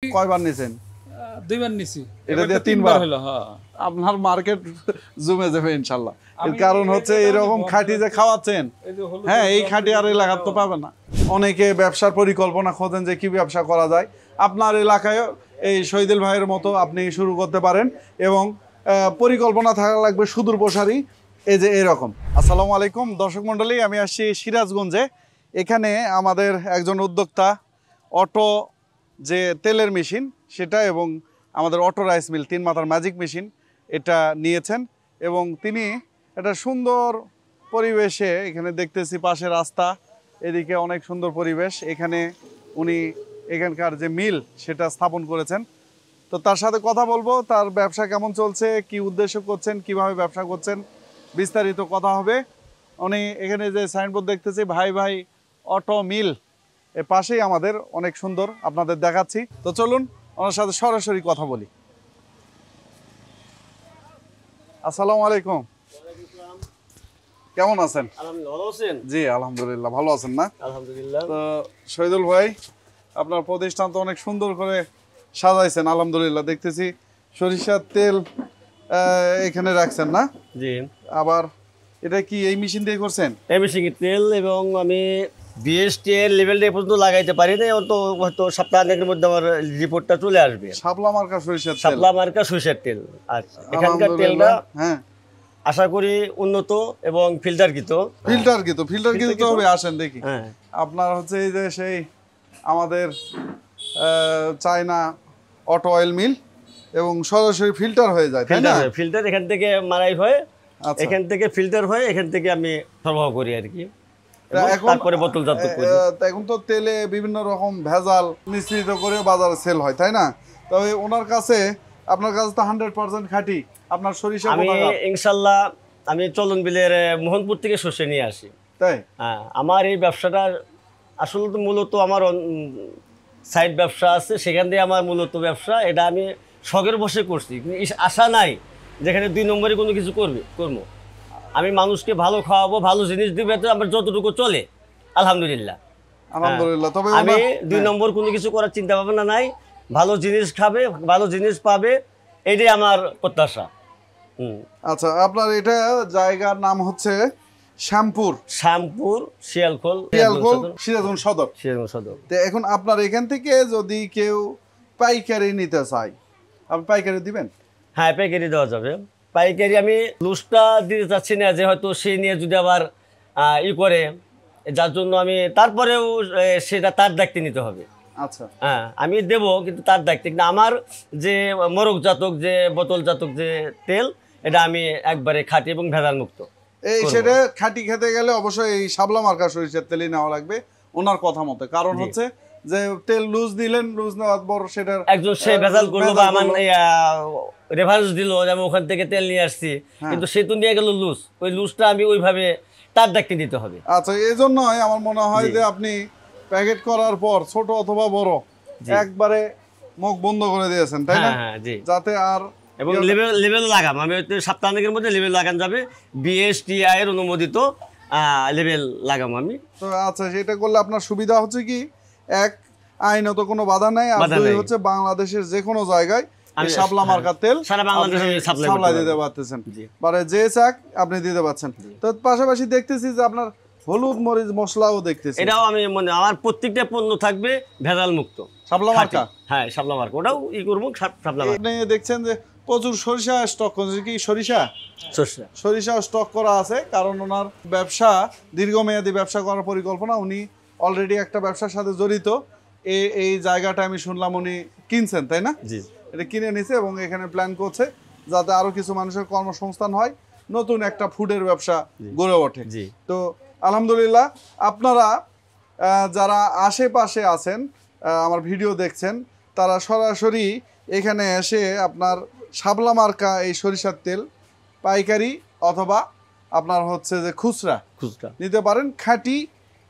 কয়বার নিছেন? দুইবার নিছি। এটা দিয়ে তিনবার হলো। হ্যাঁ, আপনার মার্কেট জমে যাবে ইনশাআল্লাহ। এর কারণ হচ্ছে এরকম খাঁটি যে খাওয়াচ্ছেন, হ্যাঁ এই খাঁটি আর এলাকার তো পাবে না। অনেকে ব্যবসার পরিকল্পনা খোঁজেন যে কি ব্যবসা করা যায়। আপনার এলাকায় এই শহীদুল ভাইয়ের মতো আপনি শুরু করতে পারেন এবং পরিকল্পনা থাকা লাগবে সুদূর প্রসারী। এই যে এরকম। আসসালামু আলাইকুম দর্শক মণ্ডলী, আমি আসছি সিরাজগঞ্জে। এখানে আমাদের একজন উদ্যোক্তা অটো যে তেলের মেশিন সেটা এবং আমাদের অটো রাইস মিল 3 মাথার ম্যাজিক মেশিন এটা নিয়েছেন এবং তিনি একটা সুন্দর পরিবেশে এখানে দেখতেছি পাশে রাস্তা, এদিকে অনেক সুন্দর পরিবেশ, এখানে উনি এখানকার যে মিল সেটা স্থাপন করেছেন। তো তার সাথে কথা বলবো, তার ব্যবসা কেমন চলছে, কি উদ্দেশ্য করছেন, কিভাবে ব্যবসা করছেন, বিস্তারিত কথা হবে। উনি এখানে যে সাইনবোর্ড দেখতেছি ভাই ভাই অটো মিল, এর পাশেই আমাদের অনেক সুন্দর আপনাদের দেখাচ্ছি। তো চলুন ওনার সাথে সরাসরি কথা বলি। আসসালামু আলাইকুম, কেমন আছেন? জি আলহামদুলিল্লাহ, ভালো আছেন না? আলহামদুলিল্লাহ। তো শহীদুল ভাই, আপনার প্রতিষ্ঠান তো অনেক সুন্দর করে সাজাইছেন আলহামদুলিল্লাহ, দেখতেছি সরিষার তেল এখানে রাখছেন না? জি। আবার এটা কি এই মেশিন দিয়ে করছেন? এই মেশিন তেল এবং আমি বিএসটি এর লেভেলটা পর্যন্ত লাগাইতে পারি না, তো হয়তো সপ্তাহের মধ্যে আমার রিপোর্টটা চলে আসবে। শাপলা মার্কা সরিষার তেল, শাপলা মার্কা সরিষার তেল। আচ্ছা, এখানকার তেলটা হ্যাঁ আশা করি উন্নত এবং ফিল্টারকৃত তো হবে। আসেন দেখি। হ্যাঁ, আপনার হচ্ছে এই যে সেই আমাদের চায়না অটো অয়েল মিল এবং সরাসরি ফিল্টার হয়ে যায়, তাই না? ফিল্টার এখান থেকে মারাই হয়, আচ্ছা। এখান থেকে ফিল্টার হয়, এখান থেকে আমি সরবরাহ করি আর কি। তারপরে বোতলজাত করি। এখন তো তেলে বিভিন্ন রকম ভেজাল মিশ্রিত করে বাজারে সেল হয়, তাই না? তবে ওনার কাছে, আপনার কাছে তো 100% খাঁটি আপনার সরিষা। আমি ইনশাল্লাহ আমি চলন বিলের মোহনপুর থেকে সর্ষে নিয়ে আসি। তাই? হ্যাঁ, আমার এই ব্যবসাটা আসলে তো মূলত আমার সাইড ব্যবসা আছে, সেখান দিয়ে আমার মূলত ব্যবসা। এটা আমি শখের বসে করছি, কিন্তু আশা নাই যেখানে 2 নম্বরে কোনো কিছু করবো। আমি মানুষকে ভালো খাওয়াবো, ভালো জিনিস দিবে, তো আমার যতটুকু চলে আলহামদুলিল্লাহ। তবে আমি 2 নম্বর কোনো কিছু করার চিন্তা ভাবনা নাই। ভালো জিনিস খাবে, ভালো জিনিস পাবে, এটাই আমার প্রত্যাশা। আচ্ছা, আপনার এটা জায়গার নাম হচ্ছে শ্যামপুর শিয়ালখোল সিরাজগঞ্জ সদর। তো এখন আপনার এখান থেকে যদি কেউ পাইকারি নিতে চায়, আপনি পাইকারি দিবেন? হ্যাঁ, পাইকারি দেওয়া যাবে। পাইকারি আমি লুজটা দিতে চাচ্ছি না, যে হয়তো সে নিয়ে যদি আবার করে, যার জন্য আমি তারপরেও সেটা তার দায়িত্বে নিতে হবে। আচ্ছা, হ্যাঁ, আমি দেব, কিন্তু তার দায়িত্বে। কিন্তু আমার যে মোরগ জাতক, যে বোতল জাতক যে তেল, এটা আমি একবারে খাঁটি এবং ভেজাল মুক্ত। এই সেটা খাঁটি খেতে গেলে অবশ্যই এই শাপলা মার্কা সরিষার তেলই নেওয়া লাগবে ওনার কথা মতে। কারণ হচ্ছে যে তেল লুজ দিলেন, লুজ নেওয়ার পর সেটা একজন সে ভেজাল করলো বা আমার রেফারেন্স দিল যে আমি ওখান থেকে তেল নিয়ে আসছি, কিন্তু সে তো নিয়ে গেল লুজ, ওই লুজটা আমি ওইভাবে তার দায়িত্ব দিতে হবে। আচ্ছা, এই জন্যই আমার মনে হয় যে আপনি প্যাকেট করার পর ছোট অথবা বড় একবারে মুখ বন্ধ করে দিয়েছেন, তাই না? যাতে আর এবং লেভেল লাগাম আমি সপ্তাহের মধ্যে লেভেল লাগান যাবে, বিএসটিআই এর অনুমোদিত লেভেল লাগাম আমি। তো আচ্ছা, সেটা করলে আপনার সুবিধা হচ্ছে কি, এক আইনত কোনো বাধা নাই, আর দুই হচ্ছে বাংলাদেশের যে কোনো জায়গায় শাপলা মার্কা তেল সারা বাংলাদেশে সাপ্লাই দিতে পারতেছেন, মানে যে চাক আপনি দিতে পারছেন। তো পাশাপাশি দেখতেছি যে আপনার হলুদ মরিচ মশলাও দেখতেছি, এটাও আমি আমার প্রত্যেকটা পণ্য থাকবে ভেজাল মুক্ত শাপলা মার্কা। হ্যাঁ, শাপলা মার্কা, ওটাও করবো শাপলা মার্কা। আপনি দেখছেন যে প্রচুর সরিষা স্টক করছে, কি সরিষা স্টক করা আছে, কারণ ওনার ব্যবসা দীর্ঘমেয়াদী ব্যবসা করার পরিকল্পনা। উনি অলরেডি একটা ব্যবসার সাথে জড়িত। এই জায়গাটা আমি শুনলাম উনি কিনছেন, তাই না? জি, এটা কিনে নিছে এবং এখানে প্ল্যান করছে যাতে আরো কিছু মানুষের কর্মসংস্থান হয়, নতুন একটা ফুডের ব্যবসা গড়ে ওঠে। তো আলহামদুলিল্লাহ, আপনারা যারা আশেপাশে আছেন, আমার ভিডিও দেখছেন, তারা সরাসরি এখানে এসে আপনার শাপলা মার্কা এই সরিষার তেল পাইকারি অথবা আপনার হচ্ছে যে খুচরা নিতে পারেন। খাঁটি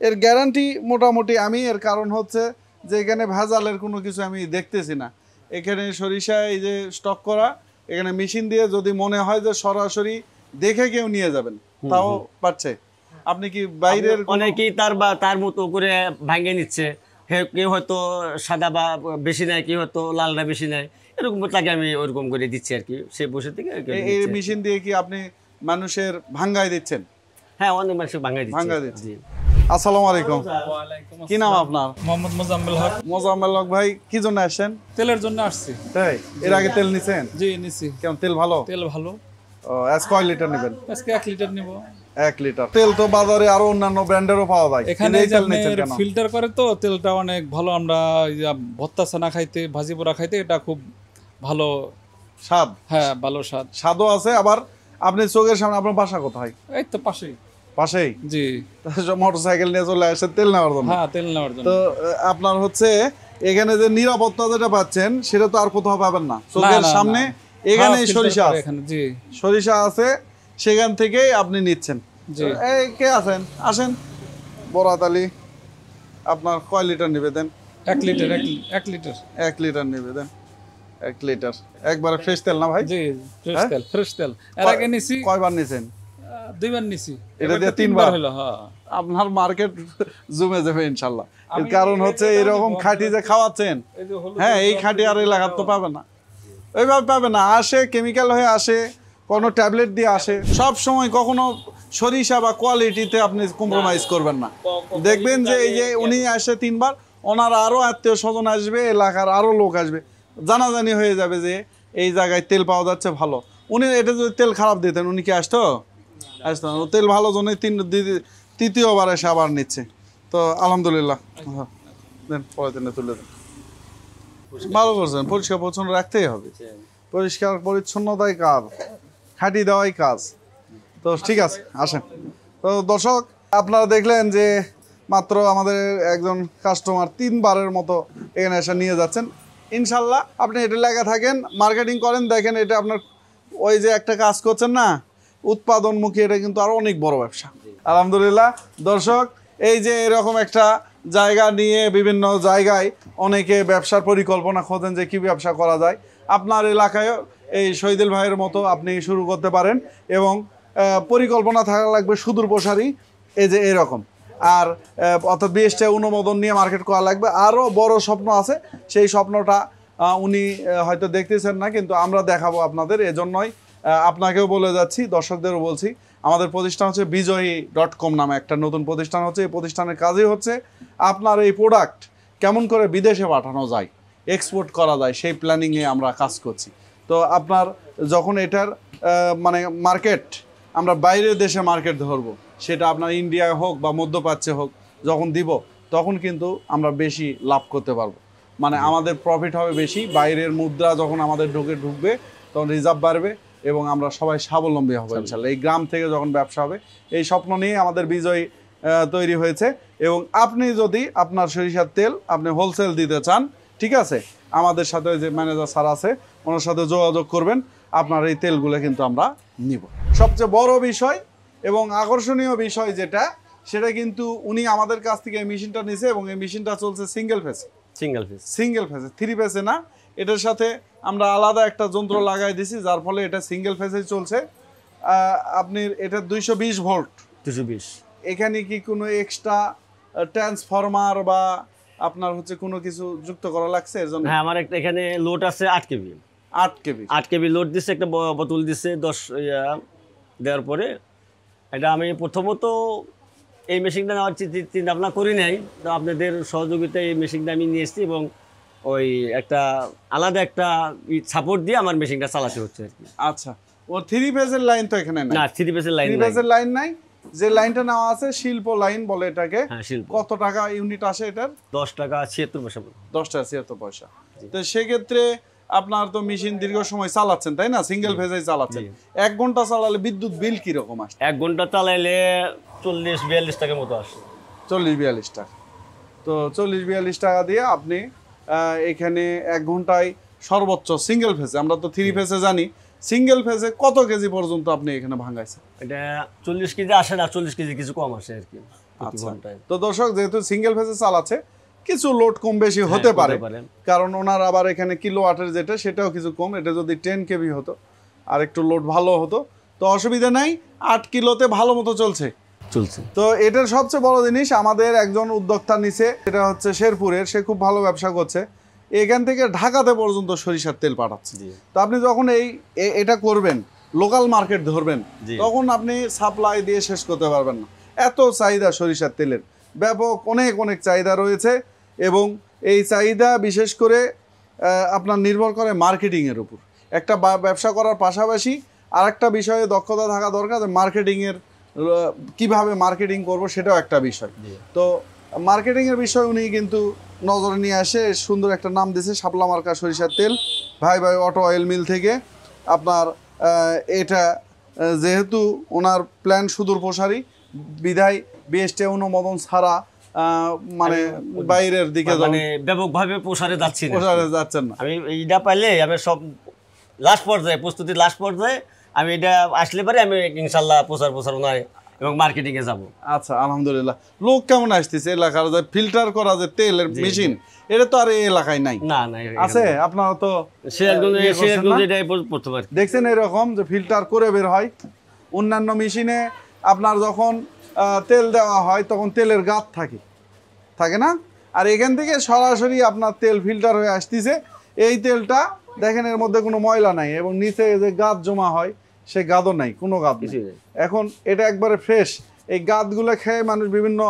এর গ্যারান্টি মোটামুটি আমি, এর কারণ হচ্ছে যে এখানে ভেজালের কোনো কিছু আমি দেখতেছি না। এখানে সরিষা এই যে স্টক করা, এখানে মেশিন দিয়ে যদি মনে হয় যে সরাসরি দেখে কেউ নিয়ে যাবেন তাও পারছে। আপনি কি বাইরের অনেকেই তার মতো করে ভাঙিয়ে নিচ্ছে, কেউ হয়তো সাদা বা বেশি নেয়, কেউ হয়তো লালটা বেশি নেয়, এরকম তাকে আমি ওরকম করে দিচ্ছি আর কি। সে বসে থেকে এই মেশিন দিয়ে কি আপনি মানুষের ভাঙ্গায় দিচ্ছেন? হ্যাঁ, অনেক মানুষ ভাঙাই ভাঙ্গা দিচ্ছে। দিচ্ছে। আসসালামু আলাইকুম। কি নাম আপনার? মোহাম্মদ মোজাম্মেল হক। মোজাম্মেল হক ভাই, কি জন্য আসছেন? তেলের জন্য আসছি। তাই এর আগে তেল নিছেন? জি নিছি। কেমন তেল ভালো? তেল ভালো। ও, আজ কয় লিটার নেবেন? আজকে 1 লিটার নিব। 1 লিটার তেল তো বাজারে আরো অন্যান্য ব্র্যান্ডেরও পাওয়া যায়, এখানে এই তেল নিচ্ছেন কেন? ফিল্টার করে তো তেলটা অনেক ভালো। আমরা ভর্তা ছানা খাইতে, ভাজি পোড়া খাইতে এটা খুব ভালো স্বাদ। হ্যাঁ, ভালো স্বাদ। স্বাদও আছে, আবার আপনি চোখের সামনে। আপনার বাসা কোথায়? এই তো পাশেই। পাশেই? জি মোটরসাইকেল নিয়ে চলে আসে তেল নেওয়ার জন্য? হ্যাঁ, তেল নেওয়ার জন্য। তো আপনার হচ্ছে এখানে যে নিরাপত্তা যেটা পাচ্ছেন সেটা তো আর কোথাও পাবেন না। চোখের না, সামনে না। এখানে হ্যাঁ, সরিষা filter করে আছে। এখানে। জি সরিষা আছে, সেখান থেকেই আপনি নিচ্ছেন। জি। এই কে আছেন? আসেন। বরাত আলী, আপনার কয় লিটার নেবে দেন? 1 লিটার। 1 লিটার। 1 লিটার নেবে দেন। 1 লিটার একবারে ফ্রেশ তেল না ভাই? জি, ফ্রেশ হ্যাঁ? তেল, ফ্রেশ তেল। এর আগে নিছি, কয়বার নিছেন? 2বার নিছি। এটা দিয়ে এবারটা 3 বার হলো। হ্যাঁ, আপনার মার্কেট জমে যাবে ইনশাল্লাহ। এর কারণ হচ্ছে এরকম খাঁটি যে খাওয়াচ্ছেন, এই যে হলুদ হ্যাঁ এই খাঁটি আর এলাকার তো পাবে না, ওইভাবে পাবে না। আসে কেমিক্যাল হয়ে আসে, কোনো ট্যাবলেট দিয়ে আসে। সব সময় কখনো সরিষা বা কোয়ালিটিতে আপনি কম্প্রোমাইজ করবেন না। দেখবেন যে এই যে উনি আসে 3 বার, ওনার আরো আত্মীয় স্বজন আসবে, এলাকার আরো লোক আসবে, জানাজানি হয়ে যাবে যে এই জায়গায় তেল পাওয়া যাচ্ছে ভালো। উনি এটা যদি তেল খারাপ দিতেন উনি কি আসতো? আসতো না। তেল ভালো জন্যই তৃতীয়বার এসে আবার নিচ্ছে। তো আলহামদুলিল্লাহ, দেন পরের দিনে তুলে দেন। ভালো করছেন, পরিষ্কার পরিচ্ছন্ন রাখতেই হবে। পরিষ্কার পরিচ্ছন্নতাই কাজ, খাঁটি দেওয়াই কাজ। তো ঠিক আছে, আসেন। তো দর্শক, আপনারা দেখলেন যে মাত্র আমাদের একজন কাস্টমার 3 বারের মতো এখানে এসে নিয়ে যাচ্ছেন। ইনশাল্লাহ আপনি এটা লেগে থাকেন, মার্কেটিং করেন, দেখেন এটা আপনার ওই যে একটা কাজ করছেন না উৎপাদনমুখী, এটা কিন্তু আরো অনেক বড় ব্যবসা। আলহামদুলিল্লাহ। দর্শক, এই যে এরকম একটা জায়গা নিয়ে বিভিন্ন জায়গায় অনেকে ব্যবসার পরিকল্পনা খোঁজেন যে কি ব্যবসা করা যায়। আপনার এলাকায় এই শহীদুল ভাইয়ের মতো আপনি শুরু করতে পারেন, এবং পরিকল্পনা থাকা লাগবে সুদূর প্রসারী, এই যে এরকম। আর অর্থাৎ বিএসটি অনুমোদন নিয়ে মার্কেট করা লাগবে। আরও বড় স্বপ্ন আছে, সেই স্বপ্নটা উনি হয়তো দেখতেছেন না, কিন্তু আমরা দেখাবো আপনাদের। এজন্যই আপনাকেও বলে যাচ্ছি, দর্শকদেরও বলছি, আমাদের প্রতিষ্ঠান হচ্ছে বিজয়ী.com নামে একটা নতুন প্রতিষ্ঠান হচ্ছে। এই প্রতিষ্ঠানের কাজই হচ্ছে আপনার এই প্রোডাক্ট কেমন করে বিদেশে পাঠানো যায়, এক্সপোর্ট করা যায়, সেই প্ল্যানিংয়ে আমরা কাজ করছি। তো আপনার যখন এটার মানে মার্কেট, আমরা বাইরের দেশে মার্কেট ধরবো, সেটা আপনার ইন্ডিয়ায় হোক বা মধ্যপ্রাচ্যে হোক, যখন দিব তখন কিন্তু আমরা বেশি লাভ করতে পারবো। মানে আমাদের প্রফিট হবে বেশি। বাইরের মুদ্রা যখন আমাদের ঢুকবে তখন রিজার্ভ বাড়বে এবং আমরা সবাই স্বাবলম্বী হবো ইনশাল্লাহ। এই গ্রাম থেকে যখন ব্যবসা হবে, এই স্বপ্ন নিয়ে আমাদের বিজয় তৈরি হয়েছে। এবং আপনি যদি আপনার সরিষার তেল আপনি হোলসেল দিতে চান, ঠিক আছে, আমাদের সাথে যে ম্যানেজার স্যার আছে ওনার সাথে যোগাযোগ করবেন, আপনার এই তেলগুলো কিন্তু আমরা নিব। সবচেয়ে বড় বিষয় এবং আকর্ষণীয় বিষয় যেটা, সেটা কিন্তু উনি আমাদের কাছ থেকে এই মেশিনটা নিছে, এবং এই মেশিনটা চলছে সিঙ্গেল ফেজ। সিঙ্গেল ফেজে, 3 ফেজে না। এটার সাথে আমরা আলাদা একটা যন্ত্র লাগাই দিছি, যার ফলে এটা সিঙ্গেল ফেজে চলছে। আপনি এটা 220 ভোল্ট। 220। এখানে কি কোনো এক্সট্রা ট্রান্সফরমার বা আপনার হচ্ছে কোনো কিছু যুক্ত করা লাগছে এর জন্য? হ্যাঁ, আমার একটা এখানে লোড আছে 8 কেবি। 8 কেবি। 8 কেবি লোড দিচ্ছে, একটা বোতল দিচ্ছে 10 দেওয়ার পরে। এটা আমি প্রথমত এই মেশিনটা নেওয়ার চিন্তা ভাবনা করি নাই, তো আপনাদের সহযোগিতায় এই মেশিনটা আমি নিয়ে এসেছি, এবং ওই একটা আলাদা একটা সাপোর্ট দিয়ে আমার মেশিনটা চালাতে হচ্ছে আর কি। আচ্ছা, ও 3 ফেজের লাইন তো এখানে নাই? না, 3 ফেজের লাইন 3 নাই। ফেজের লাইন নাই। যে লাইনটা নেওয়া আছে শিল্প লাইন বলে এটাকে। হ্যাঁ, শিল্প। কত টাকা ইউনিট আসে এটার? 10 টাকা 76 পয়সা। 10 টাকা 76 পয়সা। তো সেক্ষেত্রে আপনার তো মেশিন দীর্ঘ সময় চালাচ্ছেন, তাই না? সিঙ্গেল ফেজে চালাচ্ছেন। 1 ঘন্টা চালালে বিদ্যুৎ বিল কিরকম আসে? 1 ঘন্টা চালাইলে 40-42 টাকার মতো আসে। 40-42 টাকা। তো 40-42 টাকা দিয়ে আপনি এখানে 1 ঘন্টায় সর্বোচ্চ সিঙ্গেল ফেজে, আমরা তো 3 ফেজে জানি, সিঙ্গেল ফেজে কত কেজি পর্যন্ত আপনি এখানে ভাঙাইছেন? এটা 40 কেজি আসে না, 40 কেজি কিছু কম আসে আর কি প্রতি ঘন্টায়। তো দর্শক, যেহেতু সিঙ্গেল ফেজে চালাচ্ছে, কিছু লোড কম বেশি হতে পারে, কারণ ওনার আবার এখানে কিলোওয়াটের যেটা সেটাও কিছু কম। এটা যদি 10 কেবি হতো আর একটু লোড ভালো হতো তো অসুবিধা নাই। 8 কিলোতে ভালো মতো চলছে। চলছে। তো এটার সবচেয়ে বড় জিনিস আমাদের একজন উদ্যোক্তা নিচে, এটা হচ্ছে শেরপুরের, সে খুব ভালো ব্যবসা করছে, এখান থেকে ঢাকাতে পর্যন্ত সরিষার তেল পাঠাচ্ছে। তো আপনি যখন এটা করবেন, লোকাল মার্কেট ধরবেন, তখন আপনি সাপ্লাই দিয়ে শেষ করতে পারবেন না, এত চাহিদা সরিষার তেলের, ব্যাপক অনেক অনেক চাহিদা রয়েছে। এবং এই চাহিদা বিশেষ করে আপনার নির্ভর করে মার্কেটিংয়ের উপর। একটা ব্যবসা করার পাশাপাশি আরেকটা বিষয়ে দক্ষতা থাকা দরকার, যে মার্কেটিংয়ের কিভাবে মার্কেটিং করব সেটাও একটা বিষয়। তো মার্কেটিংয়ের বিষয় উনি কিন্তু নজরে নিয়ে আসে, সুন্দর একটা নাম দিয়েছে শাপলা মার্কা সরিষার তেল, ভাই ভাই অটো অয়েল মিল থেকে। আপনার এটা যেহেতু ওনার প্ল্যান সুদূর প্রসারী, বিধায় বিএসটি অনুমোদন ছাড়া মানে বাইরের দিকে মানে ব্যাপকভাবে প্রসারে যাচ্ছেন না। আমি এইটা পাইলে আমি সব লাস্ট পর্যায়ে প্রস্তুতির লাস্ট পর্যায়ে আমি এটা আসলে পারে আমি ইনশাল্লাহ প্রচারণায় এবং মার্কেটিংয়ে যাব। আচ্ছা, আলহামদুলিল্লাহ। লোক কেমন আসতেছে এলাকার, যে ফিল্টার করা যে তেলের মেশিন, এটা তো আর এই এলাকায় নাই? না আছে, আপনারা তো দেখছেন এরকম যে ফিল্টার করে বের হয়। অন্যান্য মেশিনে আপনার যখন তেল দেওয়া হয় তখন তেলের গাঁত থাকে না, আর এখান থেকে সরাসরি আপনার তেল ফিল্টার হয়ে আসতেছে। এই তেলটা দেখেন এর মধ্যে কোনো ময়লা নাই, এবং নিচে যে গাঁত জমা হয় সে গাঁদও নাই, কোনো গাঁত নেই। এখন এটা একবারে ফ্রেশ। এই গাঁতগুলো খেয়ে মানুষ বিভিন্ন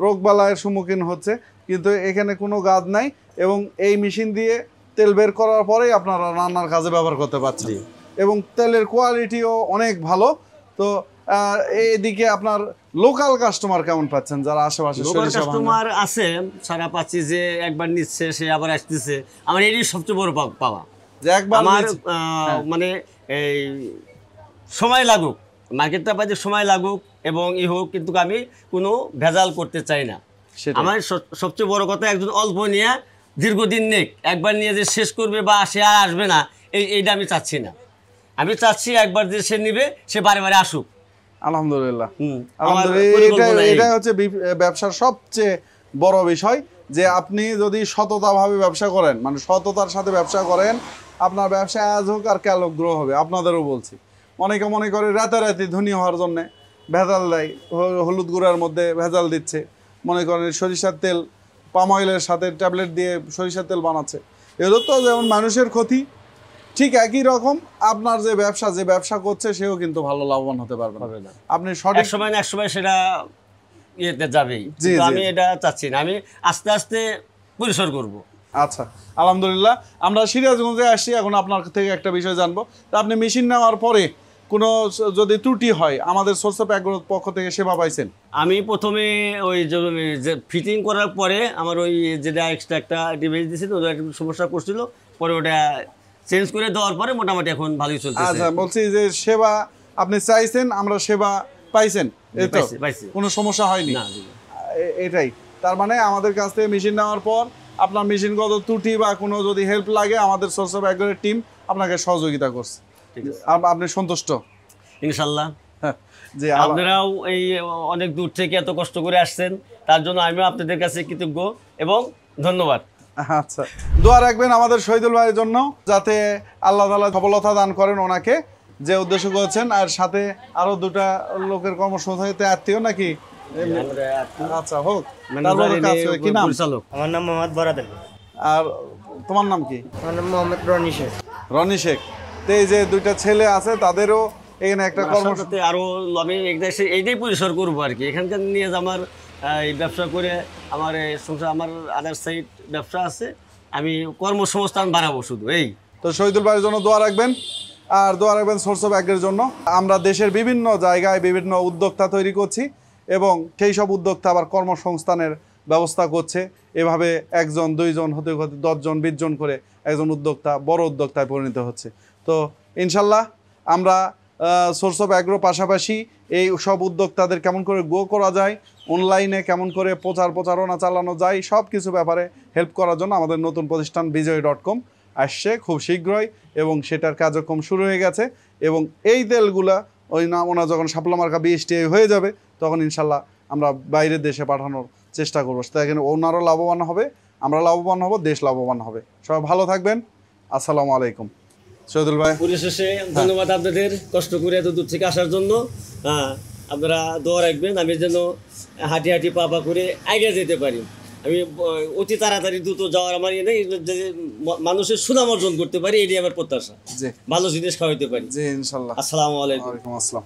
রোগবালাইয়ের সম্মুখীন হচ্ছে, কিন্তু এখানে কোনো গাঁত নাই, এবং এই মেশিন দিয়ে তেল বের করার পরেই আপনারা রান্নার কাজে ব্যবহার করতে পারছেন, এবং তেলের কোয়ালিটিও অনেক ভালো। তো এইদিকে আপনার লোকাল কাস্টমার কেমন পাচ্ছেন, যারা আশেপাশে? লোকাল কাস্টমার আছে সারা পাচ্ছি, যে একবার নিচ্ছে সে আবার আসতেছে। আমার এটাই সবচেয়ে বড় পাওয়া, যে একবার আমার মানে এই সময় লাগুক, মার্কেটটা পাইতে সময় লাগুক এবং হোক, কিন্তু আমি কোনো ভেজাল করতে চাই না। আমার সবচেয়ে বড় কথা, একজন অল্প নিয়ে দীর্ঘদিন নেক, একবার নিয়ে যে শেষ করবে বা সে আর আসবে না, এইটা আমি চাচ্ছি না। আমি চাচ্ছি একবার যে সে নিবে সে বারে বারে আসুক। আলহামদুলিল্লাহ, আলহামদুলিল্লাহ। এটা হচ্ছে ব্যবসার সবচেয়ে বড় বিষয়, যে আপনি যদি সততাভাবে ব্যবসা করেন, মানে সততার সাথে ব্যবসা করেন, আপনার ব্যবসা আজ হোক আর কাল গ্রো হবে। আপনাদেরও বলছি, অনেকে মনে করে রাতারাতি ধনী হওয়ার জন্যে ভেজাল দেয়, হলুদ গুঁড়ার মধ্যে ভেজাল দিচ্ছে, মনে করেন সরিষার তেল পাম অয়েলের সাথে ট্যাবলেট দিয়ে সরিষার তেল বানাচ্ছে। এগুলো তো যেমন মানুষের ক্ষতি, ঠিক একই রকম আপনার যে ব্যবসা করছে সেও কিন্তু ভালো লাভবান হতে পারবে না। আপনি সঠিক সময় না এক সময় সেটা ইয়েতে যাবেই, আমি এটা চাচ্ছি না, আমি আস্তে আস্তে পরিসর করব। আচ্ছা, আলহামদুলিল্লাহ। আমরা সিরাজগঞ্জে আসছি, এখন আপনার থেকে একটা বিষয় জানবো। তা আপনি মেশিন নেওয়ার পরে কোনো যদি ত্রুটি হয়, আমাদের সোর্স অফ অ্যাগ্রোর পক্ষ থেকে সেবা পাইছেন? আমি প্রথমে ওই যে ফিটিং করার পরে আমার ওই যেটা এক্সট্রা একটা ডিভাইস দিয়েছিল, ওটা একটু সমস্যা করছিল, পরে ওটা চেঞ্জ করে দেওয়ার পরে মোটামুটি এখন ভালোই চলছে। আচ্ছা, বলছি যে সেবা আপনি চাইছেন, আমরা সেবা পাইছেন, এই তো কোনো সমস্যা হয়নি? না, এটাই তার মানে আমাদের কাছ থেকে মেশিন নেওয়ার পর আপনার মেশিনগত ত্রুটি বা কোনো যদি হেল্প লাগে, আমাদের সোর্স অফ অ্যাগ্রোর টিম আপনাকে সহযোগিতা করছে। আপনি সন্তুষ্ট ইনশাল্লাহ? যে আপনারাও এই অনেক দূর থেকে এত কষ্ট করে আসছেন, তার জন্য আমিও আপনাদের কাছে কৃতজ্ঞ এবং ধন্যবাদ। আচ্ছা, দোয়া রাখবেন আমাদের শহীদুল ভাইয়ের জন্য, যাতে আল্লাহ তাআলা সফলতা দান করেন ওনাকে, যে উদ্দেশ্য করেছেন। আর সাথে আরো দুটা লোকের কর্মসংস্থানে আত্মীয় নাকি? আচ্ছা, হোক। কি নাম? আমার নাম মোহাম্মদ বরাদ। আর তোমার নাম কি? আমার নাম মোহাম্মদ রনি শেখ। রনি শেখ। তো এই যে দুইটা ছেলে আছে, তাদেরও এখানে একটা কর্মসূচিতে আরো আমি এইটাই পরিসর করবো আর কি। এখানকার নিয়ে আমার এই ব্যবসা করে আমার সংসার, আমার আদার সাইড ব্যবসা আছে, আমি কর্মসংস্থান বাড়াবো শুধু এই। তো শহীদুল ভাইয়ের জন্য দোয়া রাখবেন, আর দোয়া রাখবেন সোর্স অফ অ্যাগ্রোর জন্য। আমরা দেশের বিভিন্ন জায়গায় বিভিন্ন উদ্যোক্তা তৈরি করছি, এবং সেই সব উদ্যোক্তা আবার কর্মসংস্থানের ব্যবস্থা করছে। এভাবে একজন, দুইজন হতে হতে 10 জন 20 জন করে একজন উদ্যোক্তা বড় উদ্যোক্তায় পরিণত হচ্ছে। তো ইনশাল্লাহ আমরা সোর্স অফ অ্যাগ্রো পাশাপাশি এই সব উদ্যোক্তাদের কেমন করে গ্রো করা যায়, অনলাইনে কেমন করে প্রচারণা চালানো যায়, সব কিছু ব্যাপারে হেল্প করার জন্য আমাদের নতুন প্রতিষ্ঠান bijoy.com আসছে খুব শীঘ্রই, এবং সেটার কার্যক্রম শুরু হয়ে গেছে। এবং এই তেলগুলা ওনার যখন শাপলা মার্কা বিএসটিআই হয়ে যাবে, তখন ইনশাল্লাহ আমরা বাইরের দেশে পাঠানোর চেষ্টা করবো। সেখানে ওনারও লাভবান হবে, আমরা লাভবান হব, দেশ লাভবান হবে। সবাই ভালো থাকবেন। আসসালামু আলাইকুম। শহীদুল ভাই, পরিশেষে ধন্যবাদ আপনাদের কষ্ট করে এত দূর থেকে আসার জন্য। আপনারা দোয়া রাখবেন আমি যেন হাঁটি হাঁটি পা পা করে আগে যেতে পারি। আমি অতি তাড়াতাড়ি দ্রুত যাওয়ার আমার ইয়ে নেই, যে মানুষের সুনাম অর্জন করতে পারি, এটাই আমার প্রত্যাশা। জি ভালো জিনিস খাওয়াইতে পারি। জি ইনশাল্লাহ। আসসালামু আলাইকুম। ওয়ালাইকুম আসসালাম।